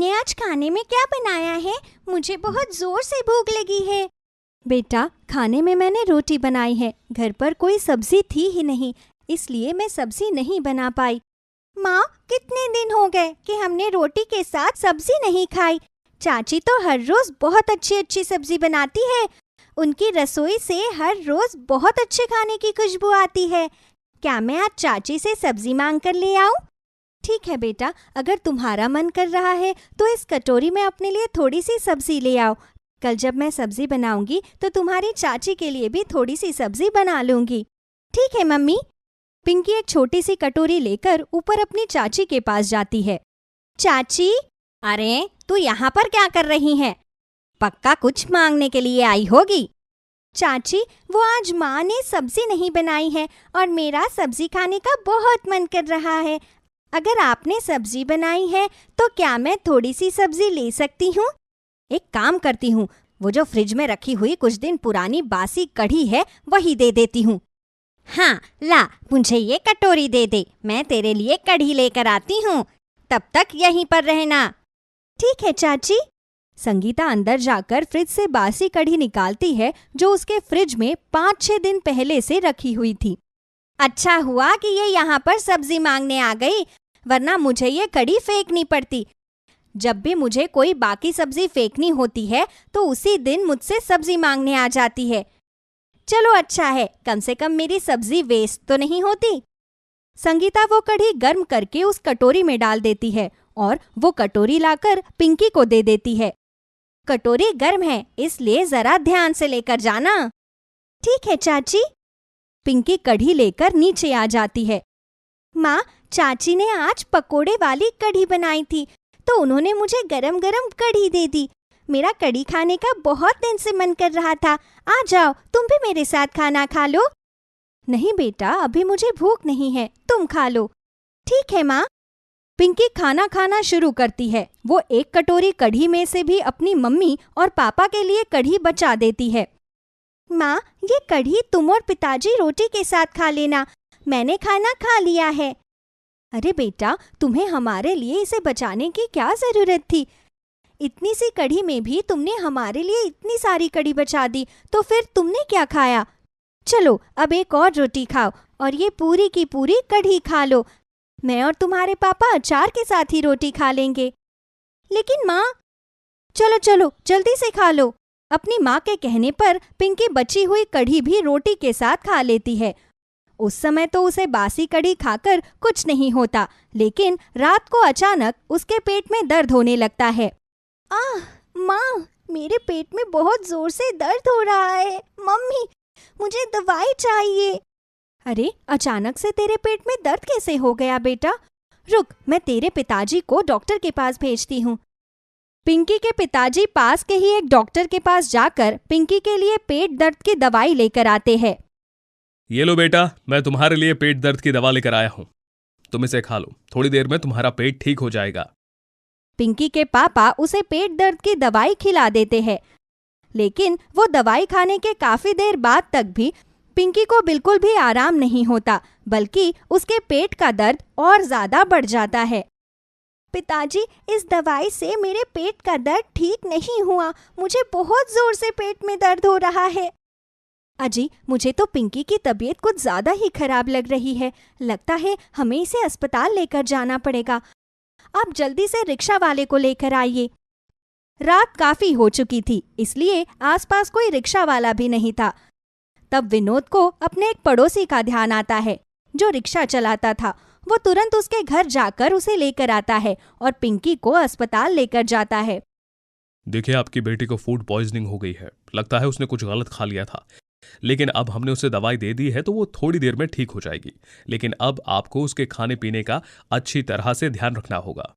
तुमने आज खाने में क्या बनाया है? मुझे बहुत जोर से भूख लगी है। बेटा, खाने में मैंने रोटी बनाई है। घर पर कोई सब्जी थी ही नहीं, इसलिए मैं सब्जी नहीं बना पाई। माँ, कितने दिन हो गए कि हमने रोटी के साथ सब्जी नहीं खाई। चाची तो हर रोज बहुत अच्छी अच्छी सब्जी बनाती है। उनकी रसोई से हर रोज बहुत अच्छे खाने की खुशबू आती है। क्या मैं आज चाची से सब्जी मांग कर ले आऊं? ठीक है बेटा, अगर तुम्हारा मन कर रहा है तो इस कटोरी में अपने लिए थोड़ी सी सब्जी ले आओ। कल जब मैं सब्जी बनाऊंगी तो तुम्हारी चाची के लिए भी थोड़ी सी सब्जी बना लूंगी। ठीक है मम्मी। पिंकी एक छोटी सी कटोरी लेकर ऊपर अपनी चाची के पास जाती है। चाची, अरे तू यहाँ पर क्या कर रही है? पक्का कुछ मांगने के लिए आई होगी। चाची, वो आज माँ ने सब्जी नहीं बनाई है और मेरा सब्जी खाने का बहुत मन कर रहा है। अगर आपने सब्जी बनाई है तो क्या मैं थोड़ी सी सब्जी ले सकती हूँ? एक काम करती हूँ, वो जो फ्रिज में रखी हुई कुछ दिन पुरानी बासी कढ़ी है वही दे देती हूँ। हाँ ला, मुझे ये कटोरी दे दे, मैं तेरे लिए कढ़ी लेकर आती हूँ। तब तक यहीं पर रहना। ठीक है चाची। संगीता अंदर जाकर फ्रिज से बासी कढ़ी निकालती है जो उसके फ्रिज में 5-6 दिन पहले से रखी हुई थी। अच्छा हुआ कि ये यहाँ पर सब्जी मांगने आ गई, वरना मुझे ये कढ़ी फेंकनी पड़ती। जब भी मुझे कोई बाकी सब्जी फेंकनी होती है तो उसी दिन मुझसे सब्जी मांगने आ जाती है। चलो अच्छा है, कम से कम मेरी सब्जी वेस्ट तो नहीं होती। संगीता वो कढ़ी गर्म करके उस कटोरी में डाल देती है और वो कटोरी लाकर पिंकी को दे देती है। कटोरी गर्म है, इसलिए जरा ध्यान से लेकर जाना। ठीक है चाची। पिंकी कढ़ी लेकर नीचे आ जाती है। माँ, चाची ने आज पकोड़े वाली कढ़ी बनाई थी तो उन्होंने मुझे गरम गरम कढ़ी दे दी। मेरा कढ़ी खाने का बहुत दिन से मन कर रहा था। आ जाओ, तुम भी मेरे साथ खाना खा लो। नहीं बेटा, अभी मुझे भूख नहीं है, तुम खा लो। ठीक है माँ। पिंकी खाना खाना शुरू करती है। वो एक कटोरी कढ़ी में से भी अपनी मम्मी और पापा के लिए कढ़ी बचा देती है। माँ, ये कढ़ी तुम और पिताजी रोटी के साथ खा लेना, मैंने खाना खा लिया है। अरे बेटा, तुम्हें हमारे लिए इसे बचाने की क्या जरूरत थी? इतनी सी कढ़ी में भी तुमने हमारे लिए इतनी सारी कढ़ी बचा दी, तो फिर तुमने क्या खाया? चलो अब एक और रोटी खाओ और ये पूरी की पूरी कढ़ी खा लो। मैं और तुम्हारे पापा अचार के साथ ही रोटी खा लेंगे। लेकिन माँ। चलो चलो जल्दी से खा लो। अपनी माँ के कहने पर पिंकी बची हुई कढ़ी भी रोटी के साथ खा लेती है। उस समय तो उसे बासी कढ़ी खाकर कुछ नहीं होता, लेकिन रात को अचानक उसके पेट में दर्द होने लगता है। माँ, मेरे पेट में बहुत जोर से दर्द हो रहा है। मम्मी, मुझे दवाई चाहिए। अरे, अचानक से तेरे पेट में दर्द कैसे हो गया बेटा? रुक, मैं तेरे पिताजी को डॉक्टर के पास भेजती हूँ। पिंकी के पिताजी पास के ही एक डॉक्टर के पास जाकर पिंकी के लिए पेट दर्द की दवाई लेकर आते हैं। ये लो बेटा, मैं तुम्हारे लिए पेट दर्द की दवा लेकर आया हूँ, तुम इसे खा लो, थोड़ी देर में तुम्हारा पेट ठीक हो जाएगा। पिंकी के पापा उसे पेट दर्द की दवाई खिला देते हैं, लेकिन वो दवाई खाने के काफी देर बाद तक भी पिंकी को बिल्कुल भी आराम नहीं होता, बल्कि उसके पेट का दर्द और ज्यादा बढ़ जाता है। पिताजी, इस दवाई से मेरे पेट का दर्द ठीक नहीं हुआ, मुझे बहुत जोर से पेट में दर्द हो रहा है। अजी, मुझे तो पिंकी की तबीयत कुछ ज्यादा ही खराब लग रही है। लगता है हमें इसे अस्पताल लेकर जाना पड़ेगा। आप जल्दी से रिक्शा वाले को लेकर आइए। रात काफी हो चुकी थी, इसलिए आसपास कोई रिक्शा वाला भी नहीं था। तब विनोद को अपने एक पड़ोसी का ध्यान आता है जो रिक्शा चलाता था। वो तुरंत उसके घर जाकर उसे लेकर आता है और पिंकी को अस्पताल लेकर जाता है। देखिए, आपकी बेटी को फूड पॉइजनिंग हो गई है, लगता है उसने कुछ गलत खा लिया था, लेकिन अब हमने उसे दवाई दे दी है तो वो थोड़ी देर में ठीक हो जाएगी। लेकिन अब आपको उसके खाने पीने का अच्छी तरह से ध्यान रखना होगा।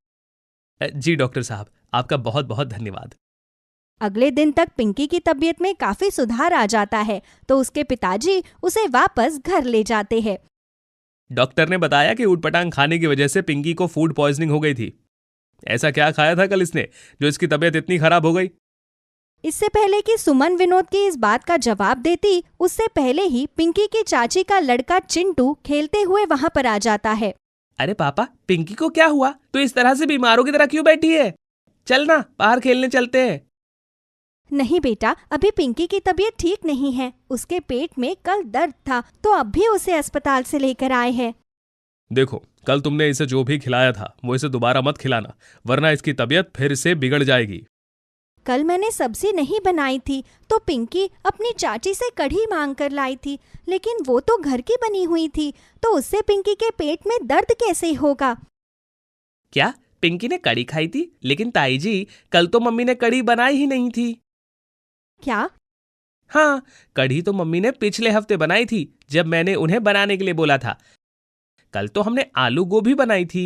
जी डॉक्टर साहब, आपका बहुत बहुत धन्यवाद। अगले दिन तक पिंकी की तबीयत में काफी सुधार आ जाता है तो उसके पिताजी उसे वापस घर ले जाते हैं। डॉक्टर ने बताया कि ऊटपटांग खाने की वजह से पिंकी को फूड पॉइजनिंग हो गई थी। ऐसा क्या खाया था कल इसने जो इसकी तबीयत इतनी खराब हो गई? इससे पहले कि सुमन विनोद की इस बात का जवाब देती, उससे पहले ही पिंकी की चाची का लड़का चिंटू खेलते हुए वहां पर आ जाता है। अरे पापा, पिंकी को क्या हुआ? तो इस तरह से बीमारों की तरह क्यों बैठी है? चल ना, बाहर खेलने चलते हैं। नहीं बेटा, अभी पिंकी की तबीयत ठीक नहीं है। उसके पेट में कल दर्द था तो अब भी उसे अस्पताल से लेकर आए हैं। देखो, कल तुमने इसे जो भी खिलाया था वो इसे दोबारा मत खिलाना, वरना इसकी तबीयत फिर से बिगड़ जाएगी। कल मैंने सब्जी नहीं बनाई थी तो पिंकी अपनी चाची से कढ़ी मांग कर लाई थी, लेकिन वो तो घर की बनी हुई थी, तो उससे पिंकी के पेट में दर्द कैसे होगा? क्या पिंकी ने कढ़ी खाई थी? लेकिन ताई जी, कल तो मम्मी ने कढ़ी बनाई ही नहीं थी। क्या? हाँ, कढ़ी तो मम्मी ने पिछले हफ्ते बनाई थी जब मैंने उन्हें बनाने के लिए बोला था। कल तो हमने आलू गोभी बनाई थी।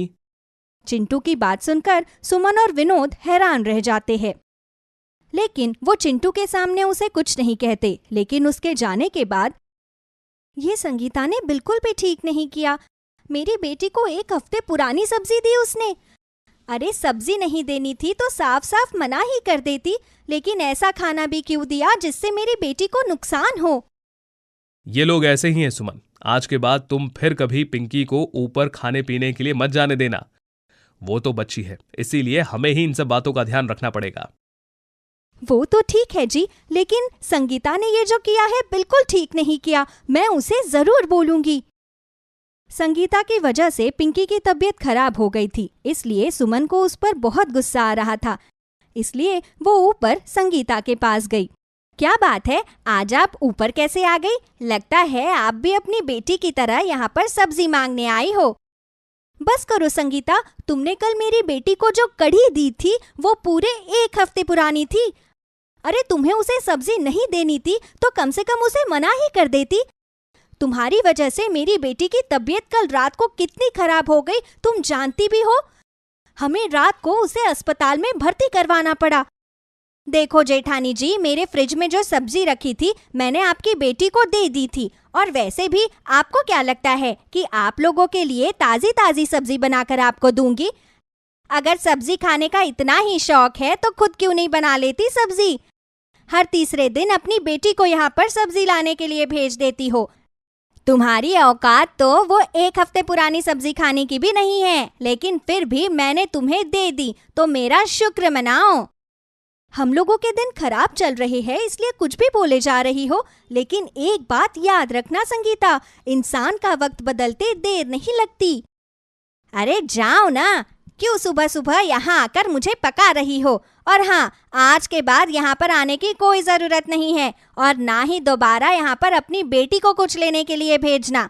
चिंटू की बात सुनकर सुमन और विनोद हैरान रह जाते हैं, लेकिन वो चिंटू के सामने उसे कुछ नहीं कहते। लेकिन उसके जाने के बाद, ये संगीता ने बिल्कुल भी ठीक नहीं किया। मेरी बेटी को 1 हफ्ते पुरानी सब्जी दी उसने। अरे सब्जी नहीं देनी थी तो साफ साफ मना ही कर देती, लेकिन ऐसा खाना भी क्यों दिया जिससे मेरी बेटी को नुकसान हो? ये लोग ऐसे ही हैं सुमन। आज के बाद तुम फिर कभी पिंकी को ऊपर खाने पीने के लिए मत जाने देना। वो तो बच्ची है, इसीलिए हमें ही इन सब बातों का ध्यान रखना पड़ेगा। वो तो ठीक है जी, लेकिन संगीता ने ये जो किया है बिल्कुल ठीक नहीं किया। मैं उसे जरूर बोलूंगी। संगीता की वजह से पिंकी की तबीयत खराब हो गई थी, इसलिए सुमन को उस पर बहुत गुस्सा आ रहा था। इसलिए वो ऊपर संगीता के पास गई। क्या बात है, आज आप ऊपर कैसे आ गई? लगता है आप भी अपनी बेटी की तरह यहाँ पर सब्जी मांगने आई हो। बस करो संगीता, तुमने कल मेरी बेटी को जो कढ़ी दी थी वो पूरे 1 हफ्ते पुरानी थी। अरे तुम्हें उसे सब्जी नहीं देनी थी तो कम से कम उसे मना ही कर देती। तुम्हारी वजह से मेरी बेटी की तबीयत कल रात को कितनी खराब हो गई तुम जानती भी हो। हमें रात को उसे अस्पताल में भर्ती करवाना पड़ा। देखो जेठानी जी, मेरे फ्रिज में जो सब्जी रखी थी मैंने आपकी बेटी को दे दी थी, और वैसे भी आपको क्या लगता है कि आप लोगों के लिए ताजी ताजी सब्जी बनाकर आपको दूंगी? अगर सब्जी खाने का इतना ही शौक है तो खुद क्यों नहीं बना लेती सब्जी? हर तीसरे दिन अपनी बेटी को यहाँ पर सब्जी लाने के लिए भेज देती हो। तुम्हारी औकात तो वो 1 हफ्ते पुरानी सब्जी खाने की भी नहीं है, लेकिन फिर भी मैंने तुम्हें दे दी, तो मेरा शुक्र मनाओ। हम लोगों के दिन खराब चल रहे हैं इसलिए कुछ भी बोले जा रही हो, लेकिन एक बात याद रखना संगीता, इंसान का वक्त बदलते देर नहीं लगती। अरे जाओ ना, क्यों सुबह सुबह यहाँ आकर मुझे पका रही हो? और हाँ, आज के बाद यहाँ पर आने की कोई जरूरत नहीं है, और ना ही दोबारा यहाँ पर अपनी बेटी को कुछ लेने के लिए भेजना।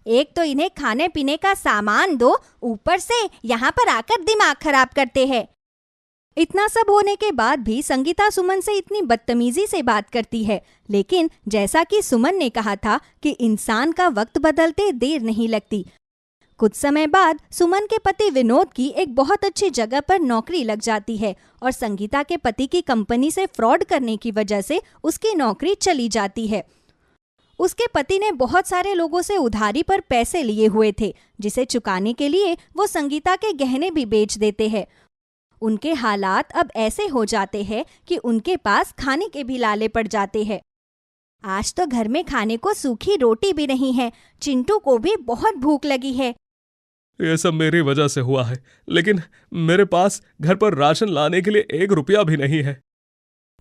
एक तो इन्हें खाने पीने का सामान दो, ऊपर से यहाँ पर आकर दिमाग खराब करते हैं। इतना सब होने के बाद भी संगीता सुमन से इतनी बदतमीजी से बात करती है, लेकिन जैसा कि सुमन ने कहा था कि इंसान का वक्त बदलते देर नहीं लगती। कुछ समय बाद सुमन के पति विनोद की एक बहुत अच्छी जगह पर नौकरी लग जाती है, और संगीता के पति की कंपनी से फ्रॉड करने की वजह से उसकी नौकरी चली जाती है। उसके पति ने बहुत सारे लोगों से उधारी पर पैसे लिए हुए थे, जिसे चुकाने के लिए वो संगीता के गहने भी बेच देते हैं। उनके हालात अब ऐसे हो जाते हैं कि उनके पास खाने के भी लाले पड़ जाते हैं। आज तो घर में खाने को सूखी रोटी भी नहीं है। चिंटू को भी बहुत भूख लगी है। ये सब मेरी वजह से हुआ है, लेकिन मेरे पास घर पर राशन लाने के लिए 1 रुपया भी नहीं है।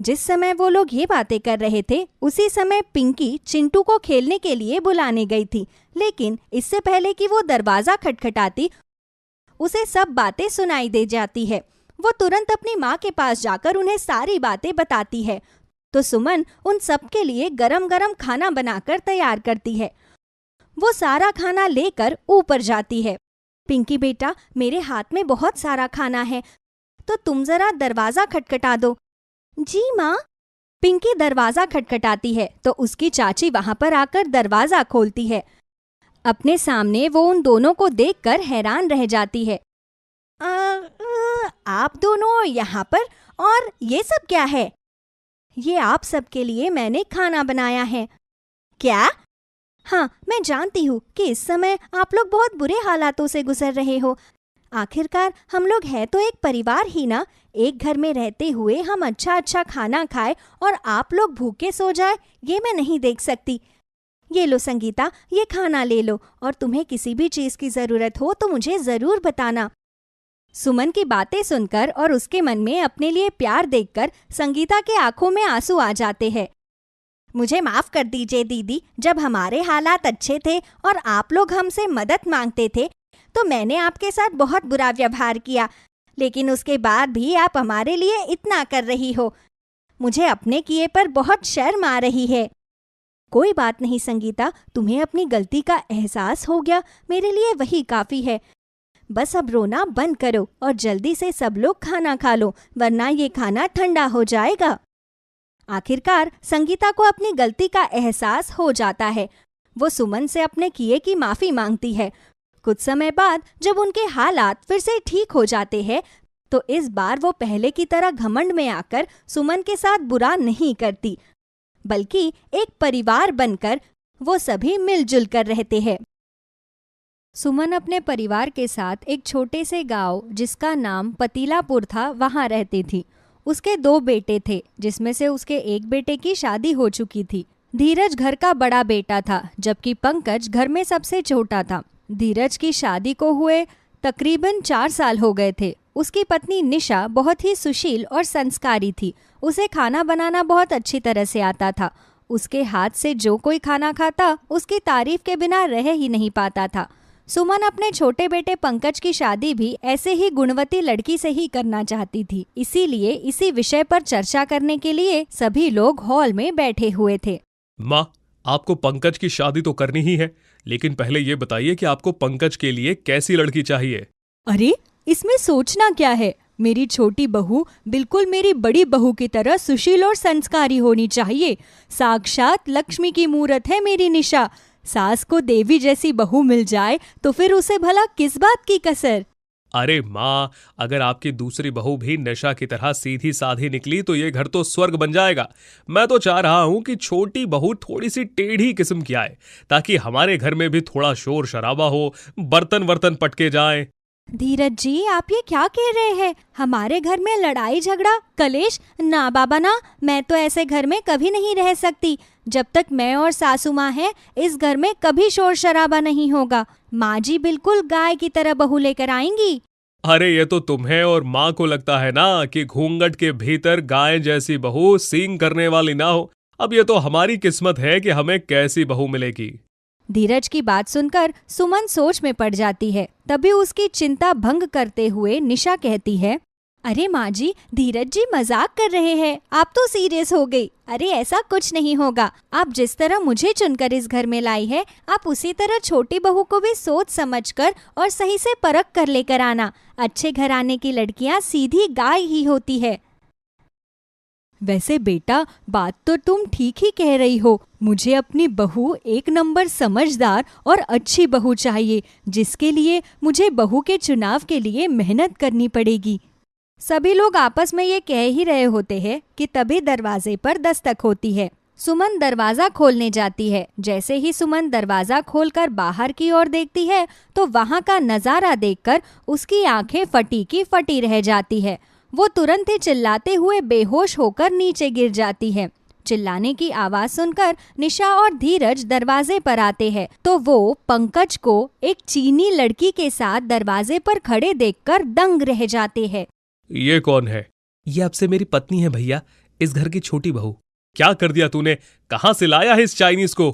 जिस समय वो लोग ये बातें कर रहे थे, उसी समय पिंकी चिंटू को खेलने के लिए बुलाने गई थी, लेकिन इससे पहले कि वो दरवाजा खटखटाती, उसे सब बातें सुनाई दे जाती है। वो तुरंत अपनी माँ के पास जाकर उन्हें सारी बातें बताती है, तो सुमन उन सब के लिए गरम गरम खाना बनाकर तैयार करती है। वो सारा खाना लेकर ऊपर जाती है। पिंकी बेटा, मेरे हाथ में बहुत सारा खाना है, तो तुम जरा दरवाजा खटखटा दो। जी माँ। पिंकी दरवाजा खटखटाती है तो उसकी चाची वहां पर आकर दरवाजा खोलती है। अपने सामने वो उन दोनों को देखकर हैरान रह जाती है। आप दोनों यहाँ पर, और ये सब क्या है? ये आप सबके लिए मैंने खाना बनाया है। क्या? हाँ, मैं जानती हूँ कि इस समय आप लोग बहुत बुरे हालातों से गुजर रहे हो। आखिरकार हम लोग हैं तो एक परिवार ही ना। एक घर में रहते हुए हम अच्छा अच्छा खाना खाए और आप लोग भूखे सो जाए, ये मैं नहीं देख सकती। ये लो संगीता, ये खाना ले लो, और तुम्हें किसी भी चीज़ की ज़रूरत हो तो मुझे ज़रूर बताना। सुमन की बातें सुनकर और उसके मन में अपने लिए प्यार देखकर संगीता के आंखों में आंसू आ जाते हैं। मुझे माफ कर दीजिए दीदी, जब हमारे हालात अच्छे थे और आप लोग हमसे मदद मांगते थे तो मैंने आपके साथ बहुत बुरा व्यवहार किया, लेकिन उसके बाद भी आप हमारे लिए इतना कर रही हो। मुझे अपने किए पर बहुत शर्म आ रही है। कोई बात नहीं संगीता, तुम्हें अपनी गलती का एहसास हो गया, मेरे लिए वही काफी है। बस अब रोना बंद करो और जल्दी से सब लोग खाना खा लो, वरना ये खाना ठंडा हो जाएगा। आखिरकार संगीता को अपनी गलती का एहसास हो जाता है। वो सुमन से अपने किए की माफी मांगती है। कुछ समय बाद जब उनके हालात फिर से ठीक हो जाते हैं तो इस बार वो पहले की तरह घमंड में आकर सुमन के साथ बुरा नहीं करती, बल्कि एक परिवार बनकर वो सभी मिलजुल कर रहते हैं। सुमन अपने परिवार के साथ एक छोटे से गांव जिसका नाम पतीलापुर था वहां रहती थी। उसके 2 बेटे थे, जिसमें से उसके एक बेटे की शादी हो चुकी थी। धीरज घर का बड़ा बेटा था, जबकि पंकज घर में सबसे छोटा था। धीरज की शादी को हुए तकरीबन 4 साल हो गए थे। उसकी पत्नी निशा बहुत ही सुशील और संस्कारी थी। उसे खाना बनाना बहुत अच्छी तरह से आता था। उसके हाथ से जो कोई खाना खाता उसकी तारीफ के बिना रह ही नहीं पाता था। सुमन अपने छोटे बेटे पंकज की शादी भी ऐसे ही गुणवती लड़की से ही करना चाहती थी। इसीलिए इसी विषय पर चर्चा करने के लिए सभी लोग हॉल में बैठे हुए थे। माँ, आपको पंकज की शादी तो करनी ही है, लेकिन पहले ये बताइए कि आपको पंकज के लिए कैसी लड़की चाहिए। अरे इसमें सोचना क्या है, मेरी छोटी बहू बिल्कुल मेरी बड़ी बहू की तरह सुशील और संस्कारी होनी चाहिए। साक्षात लक्ष्मी की मूरत है मेरी निशा। सास को देवी जैसी बहू मिल जाए तो फिर उसे भला किस बात की कसर। अरे माँ, अगर आपकी दूसरी बहू भी निशा की तरह सीधी साधी निकली तो ये घर तो स्वर्ग बन जाएगा। मैं तो चाह रहा हूँ कि छोटी बहू थोड़ी सी टेढ़ी किस्म की आए, ताकि हमारे घर में भी थोड़ा शोर शराबा हो, बर्तन वर्तन पटके जाएं। धीरज जी, आप ये क्या कह रहे हैं? हमारे घर में लड़ाई झगड़ा कलेश ना बाबा ना, मैं तो ऐसे घर में कभी नहीं रह सकती। जब तक मैं और सासू माँ हैं इस घर में कभी शोर शराबा नहीं होगा। माँ जी बिल्कुल गाय की तरह बहू लेकर आएंगी। अरे ये तो तुम्हें और माँ को लगता है ना कि घूंघट के भीतर गाय जैसी बहू सींग करने वाली ना हो। अब ये तो हमारी किस्मत है कि हमें कैसी बहू मिलेगी। धीरज की बात सुनकर सुमन सोच में पड़ जाती है। तभी उसकी चिंता भंग करते हुए निशा कहती है, अरे माँ जी, धीरज जी मजाक कर रहे हैं, आप तो सीरियस हो गई। अरे ऐसा कुछ नहीं होगा। आप जिस तरह मुझे चुनकर इस घर में लाई है, आप उसी तरह छोटी बहू को भी सोच समझकर और सही से परख कर लेकर आना। अच्छे घराने की लड़कियां सीधी गाय ही होती है। वैसे बेटा, बात तो तुम ठीक ही कह रही हो। मुझे अपनी बहू 1 नंबर समझदार और अच्छी बहू चाहिए, जिसके लिए मुझे बहू के चुनाव के लिए मेहनत करनी पड़ेगी। सभी लोग आपस में ये कह ही रहे होते हैं कि तभी दरवाजे पर दस्तक होती है। सुमन दरवाजा खोलने जाती है। जैसे ही सुमन दरवाजा खोलकर बाहर की ओर देखती है तो वहां का नजारा देखकर उसकी आंखें फटी की फटी रह जाती है। वो तुरंत ही चिल्लाते हुए बेहोश होकर नीचे गिर जाती है। चिल्लाने की आवाज सुनकर निशा और धीरज दरवाजे पर आते हैं तो वो पंकज को एक चीनी लड़की के साथ दरवाजे पर खड़े देखकर दंग रह जाते हैं। ये कौन है? ये अब से मेरी पत्नी है भैया, इस घर की छोटी बहू। क्या कर दिया तूने? कहाँ से लाया है इस चाइनीज को?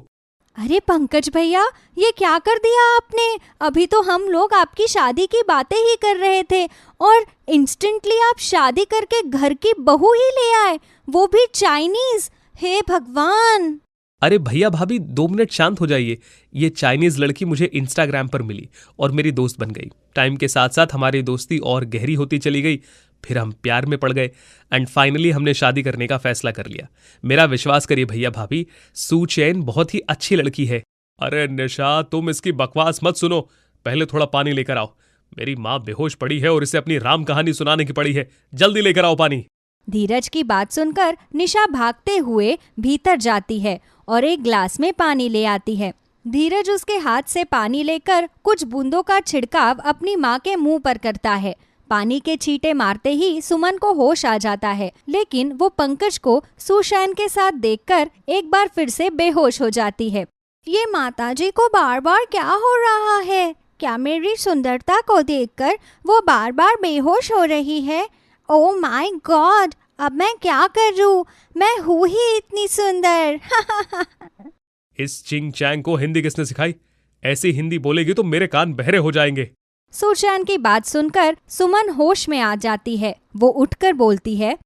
अरे पंकज भैया, ये क्या कर दिया आपने? अभी तो हम लोग आपकी शादी की बातें ही कर रहे थे और इंस्टेंटली आप शादी करके घर की बहू ही ले आए, वो भी चाइनीज। हे भगवान! अरे भैया भाभी, 2 मिनट शांत हो जाइए। ये चाइनीज लड़की मुझे इंस्टाग्राम पर मिली और मेरी दोस्त बन गई। टाइम के साथ साथ हमारी दोस्ती और गहरी होती चली गई। फिर हम प्यार में पड़ गए एंड फाइनली हमने शादी करने का फैसला कर लिया। मेरा विश्वास करिए भैया भाभी, सू चैन बहुत ही अच्छी लड़की है। अरे निशा, तुम इसकी बकवास मत सुनो, पहले थोड़ा पानी लेकर आओ। मेरी माँ बेहोश पड़ी है और इसे अपनी राम कहानी सुनाने की पड़ी है। जल्दी लेकर आओ पानी। धीरज की बात सुनकर निशा भागते हुए भीतर जाती है और एक ग्लास में पानी ले आती है। धीरज उसके हाथ से पानी लेकर कुछ बूंदों का छिड़काव अपनी माँ के मुंह पर करता है। पानी के छींटे मारते ही सुमन को होश आ जाता है, लेकिन वो पंकज को सुशैन के साथ देखकर एक बार फिर से बेहोश हो जाती है। ये माताजी को बार बार क्या हो रहा है? क्या मेरी सुंदरता को देखकर वो बार बार बेहोश हो रही है? ओह माय गॉड, अब मैं क्या करूं? मैं हूँ ही इतनी सुंदर। इस चिंग चैंग को हिंदी किसने सिखाई? ऐसी हिंदी बोलेगी तो मेरे कान बहरे हो जाएंगे। सूचैन की बात सुनकर सुमन होश में आ जाती है। वो उठकर बोलती है,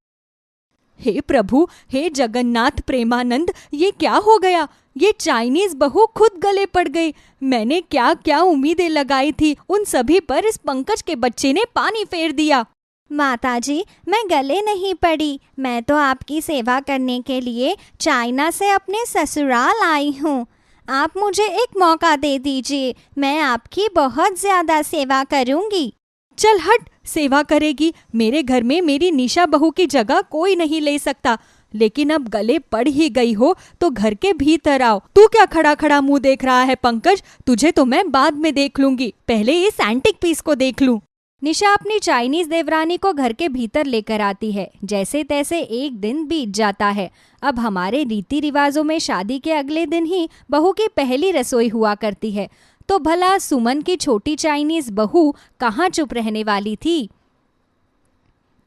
हे प्रभु, हे जगन्नाथ प्रेमानंद, ये क्या हो गया? ये चाइनीज बहू खुद गले पड़ गई। मैंने क्या क्या उम्मीदें लगाई थी, उन सभी पर इस पंकज के बच्चे ने पानी फेर दिया। माताजी, मैं गले नहीं पड़ी। मैं तो आपकी सेवा करने के लिए चाइना से अपने ससुराल आई हूँ। आप मुझे एक मौका दे दीजिए, मैं आपकी बहुत ज्यादा सेवा करूँगी। चल हट, सेवा करेगी? मेरे घर में मेरी निशा बहू की जगह कोई नहीं ले सकता। लेकिन अब गले पड़ ही गई हो तो घर के भीतर आओ। तू क्या खड़ा खड़ा मुंह देख रहा है पंकज? तुझे तो मैं बाद में देख लूंगी, पहले इस एंटिक पीस को देख लूं। निशा अपनी चाइनीज देवरानी को घर के भीतर लेकर आती है। जैसे तैसे एक दिन बीत जाता है। अब हमारे रीति रिवाजों में शादी के अगले दिन ही बहू की पहली रसोई हुआ करती है। तो भला सुमन की छोटी चाइनीज बहू कहाँ चुप रहने वाली थी।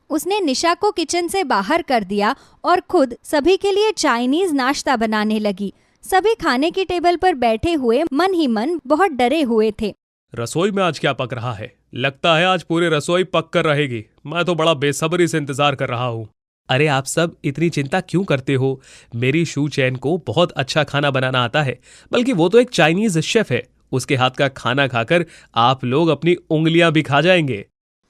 उसने निशा को किचन से बाहर कर दिया और खुद सभी के लिए चाइनीज नाश्ता बनाने लगी। सभी खाने की टेबल पर बैठे हुए मन ही मन बहुत डरे हुए थे। रसोई में आज क्या पक रहा है? लगता है आज पूरी रसोई पक कर रहेगी। मैं तो बड़ा बेसब्री से इंतजार कर रहा हूँ। अरे आप सब इतनी चिंता क्यों करते हो? मेरी शू चैन को बहुत अच्छा खाना बनाना आता है, बल्कि वो तो एक चाइनीज शेफ है। उसके हाथ का खाना खाकर आप लोग अपनी उंगलियां भी खा जाएंगे।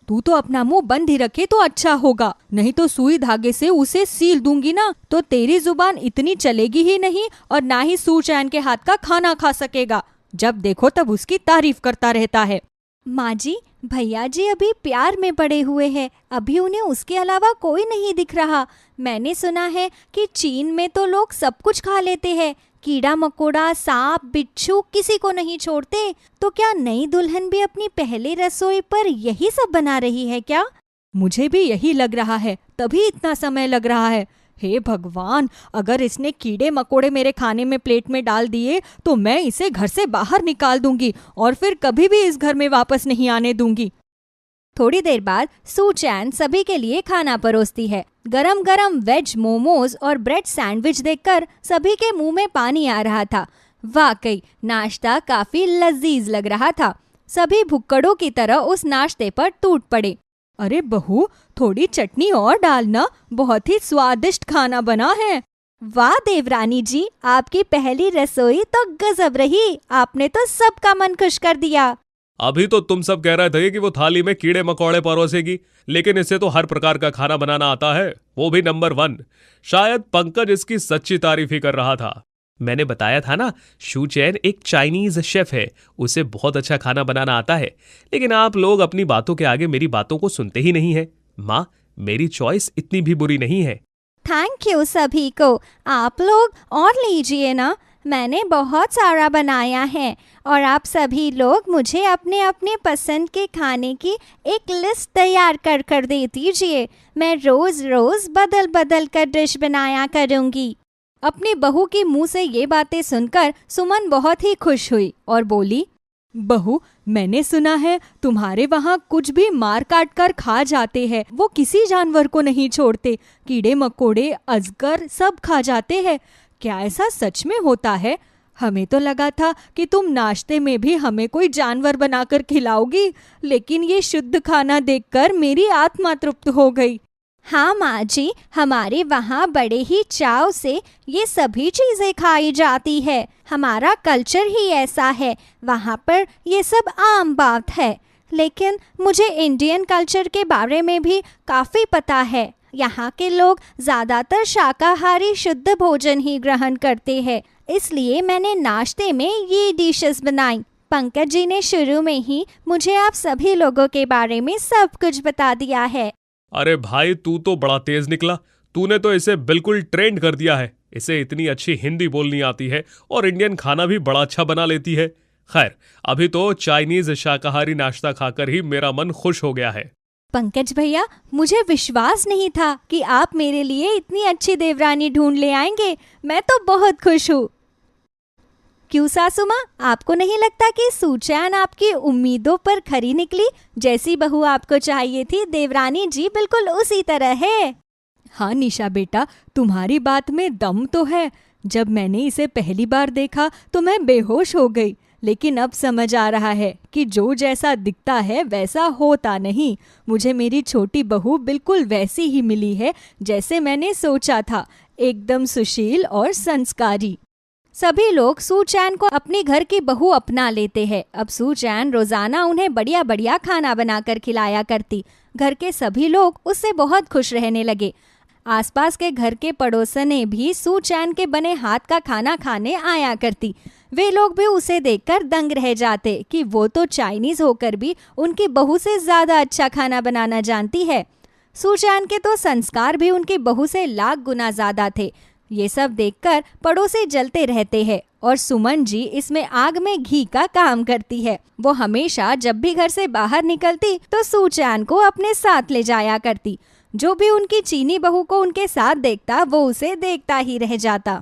तू तो अपना मुंह बंद ही रखे तो अच्छा होगा, नहीं तो सुई धागे से उसे सील दूंगी ना, तो तेरी जुबान इतनी चलेगी ही नहीं और ना ही शू चैन के हाथ का खाना खा सकेगा। जब देखो तब उसकी तारीफ करता रहता है। माँ जी, भैया जी अभी प्यार में पड़े हुए हैं। अभी उन्हें उसके अलावा कोई नहीं दिख रहा। मैंने सुना है कि चीन में तो लोग सब कुछ खा लेते हैं। कीड़ा मकोड़ा, सांप, बिच्छू किसी को नहीं छोड़ते। तो क्या नई दुल्हन भी अपनी पहली रसोई पर यही सब बना रही है क्या? मुझे भी यही लग रहा है, तभी इतना समय लग रहा है। हे भगवान, अगर इसने कीड़े मकोड़े मेरे खाने में प्लेट में डाल दिए तो मैं इसे घर से बाहर निकाल दूंगी और फिर कभी भी इस घर में वापस नहीं आने दूंगी। थोड़ी देर बाद शू चैन सभी के लिए खाना परोसती है। गरम गरम वेज मोमोज और ब्रेड सैंडविच देखकर सभी के मुंह में पानी आ रहा था। वाकई नाश्ता काफी लजीज लग रहा था। सभी भुक्कड़ों की तरह उस नाश्ते पर टूट पड़े। अरे बहू, थोड़ी चटनी और डालना, बहुत ही स्वादिष्ट खाना बना है। वाह देवरानी जी, आपकी पहली रसोई तो गजब रही। आपने तो सबका मन खुश कर दिया। अभी तो तुम सब कह रहे थे कि वो थाली में कीड़े मकोड़े परोसेगी, लेकिन इसे तो हर प्रकार का खाना बनाना आता है, वो भी नंबर 1। शायद पंकज इसकी सच्ची तारीफ ही कर रहा था। मैंने बताया था ना, शू चैन एक चाइनीज शेफ है, उसे बहुत अच्छा खाना बनाना आता है। लेकिन आप लोग अपनी बातों के आगे मेरी बातों को सुनते ही नहीं है। माँ, मेरी चॉइस इतनी भी बुरी नहीं है। थैंक यू सभी को। आप लोग और लीजिए ना, मैंने बहुत सारा बनाया है और आप सभी लोग मुझे अपने अपने पसंद के खाने की एक लिस्ट तैयार कर दे दीजिए। मैं रोज रोज बदल बदल कर डिश बनाया करूँगी। अपनी बहू की मुंह से ये बातें सुनकर सुमन बहुत ही खुश हुई और बोली, बहू, मैंने सुना है तुम्हारे वहाँ कुछ भी मार काट कर खा जाते हैं। वो किसी जानवर को नहीं छोड़ते, कीड़े मकोड़े, अजगर सब खा जाते हैं। क्या ऐसा सच में होता है? हमें तो लगा था कि तुम नाश्ते में भी हमें कोई जानवर बनाकर खिलाओगी, लेकिन ये शुद्ध खाना देखकर मेरी आत्मा तृप्त हो गई। हाँ माँ जी, हमारे वहाँ बड़े ही चाव से ये सभी चीजें खाई जाती है। हमारा कल्चर ही ऐसा है, वहाँ पर ये सब आम बात है। लेकिन मुझे इंडियन कल्चर के बारे में भी काफ़ी पता है। यहाँ के लोग ज़्यादातर शाकाहारी शुद्ध भोजन ही ग्रहण करते हैं, इसलिए मैंने नाश्ते में ये डिशेस बनाई। पंकज जी ने शुरू में ही मुझे आप सभी लोगों के बारे में सब कुछ बता दिया है। अरे भाई, तू तो बड़ा तेज निकला। तूने तो इसे बिल्कुल ट्रेंड कर दिया है। इसे इतनी अच्छी हिंदी बोलनी आती है और इंडियन खाना भी बड़ा अच्छा बना लेती है। खैर, अभी तो चाइनीज शाकाहारी नाश्ता खाकर ही मेरा मन खुश हो गया है। पंकज भैया, मुझे विश्वास नहीं था कि आप मेरे लिए इतनी अच्छी देवरानी ढूंढ ले आएंगे। मैं तो बहुत खुश हूँ। क्यों सासू माँ, आपको नहीं लगता कि सूचैन आपकी उम्मीदों पर खरी निकली? जैसी बहू आपको चाहिए थी देवरानी जी बिल्कुल उसी तरह है। हाँ निशा बेटा, तुम्हारी बात में दम तो है। जब मैंने इसे पहली बार देखा तो मैं बेहोश हो गई, लेकिन अब समझ आ रहा है कि जो जैसा दिखता है वैसा होता नहीं। मुझे मेरी छोटी बहू बिल्कुल वैसी ही मिली है जैसे मैंने सोचा था, एकदम सुशील और संस्कारी। सभी लोग सूचैन को अपनी घर की बहू अपना लेते हैं। अब सूचैन रोजाना उन्हें बढ़िया बढ़िया खाना बनाकर खिलाया करती। घर के सभी लोग उससे बहुत खुश रहने लगे। आसपास के घर के पड़ोसने भी सूचैन के बने हाथ का खाना खाने आया करती। वे लोग भी उसे देखकर दंग रह जाते कि वो तो चाइनीज होकर भी उनकी बहू से ज्यादा अच्छा खाना बनाना जानती है। सूचैन के तो संस्कार भी उनकी बहू से लाख गुना ज्यादा थे। ये सब देखकर पड़ोसी जलते रहते हैं और सुमन जी इसमें आग में घी का काम करती है। वो हमेशा जब भी घर से बाहर निकलती तो सूचैन को अपने साथ ले जाया करती। जो भी उनकी चीनी बहू को उनके साथ देखता वो उसे देखता ही रह जाता।